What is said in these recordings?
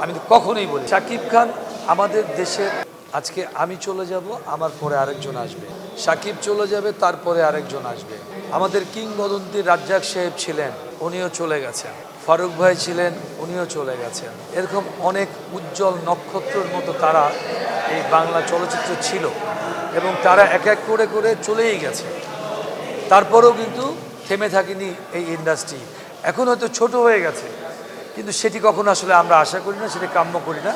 আমি তো কখনোই বলি শাকিব খান আমাদের দেশের, আজকে আমি চলে যাব আমার পরে আরেকজন আসবে, শাকিব চলে যাবে তারপরে আরেকজন আসবে। আমাদের কিংবদন্তি রাজ্জাক সাহেব ছিলেন, উনিও চলে গেছেন। ফারুক ভাই ছিলেন, উনিও চলে গেছেন। এরকম অনেক উজ্জ্বল নক্ষত্রের মতো তারা এই বাংলা চলচ্চিত্র ছিল এবং তারা এক এক করে করে চলেই গেছে। তারপরেও কিন্তু থেমে থাকেনি এই ইন্ডাস্ট্রি। এখন হয়তো ছোট হয়ে গেছে, কিন্তু সেটি কখনো আসলে আমরা আশা করি না, সেটা কাম্য করি না।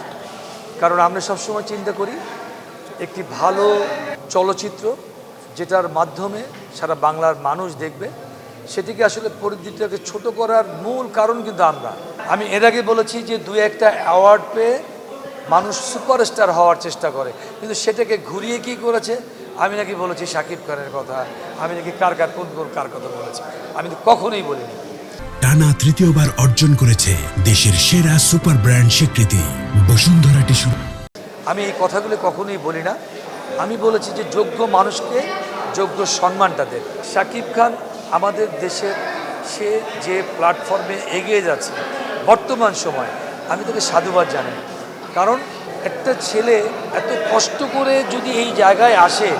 কারণ আমরা সবসময় চিন্তা করি একটি ভালো চলচ্চিত্র যেটার মাধ্যমে সারা বাংলার মানুষ দেখবে, সেটিকে আসলে পরিধিটাকে ছোট করার মূল কারণ কিন্তু আমি এর আগে বলেছি যে দুই একটা অ্যাওয়ার্ড পেয়ে মানুষ সুপারস্টার হওয়ার চেষ্টা করে, কিন্তু সেটাকে ঘুরিয়ে কি করেছে, আমি নাকি বলেছি শাকিব খানের কথা, আমি নাকি কার কথা বলেছি। আমি তো কখনোই বলিনি। টানা তৃতীয়বার অর্জন করেছে দেশের সেরা সুপার ব্র্যান্ড স্বীকৃতি বসুন্ধরা টিস্যু। আমি এই কথাগুলো কখনোই বলি না। আমি বলেছি যে যোগ্য মানুষকে যোগ্য সম্মানটা দেন। শাকিব খান আমাদের দেশের, সে যে প্ল্যাটফর্মে এগিয়ে যাচ্ছে বর্তমান সময়, আমি তাকে সাধুবাদ জানাই। কারণ একটা ছেলে এত কষ্ট করে যদি এই জায়গায় আসে,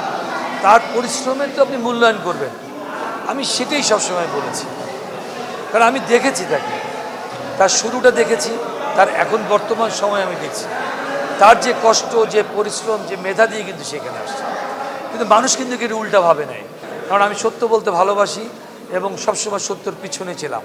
তার পরিশ্রমের তো আপনি মূল্যায়ন করবেন। আমি সেটাই সবসময় বলেছি, কারণ আমি দেখেছি তাকে, তার শুরুটা দেখেছি, তার এখন বর্তমান সময় আমি দেখছি তার যে কষ্ট, যে পরিশ্রম, যে মেধা দিয়ে কিন্তু সেখানে আসছে। কিন্তু মানুষ কিন্তু এর উল্টা ভাবে নাই, কারণ আমি সত্য বলতে ভালোবাসি এবং সবসময় সত্যের পিছনে ছিলাম।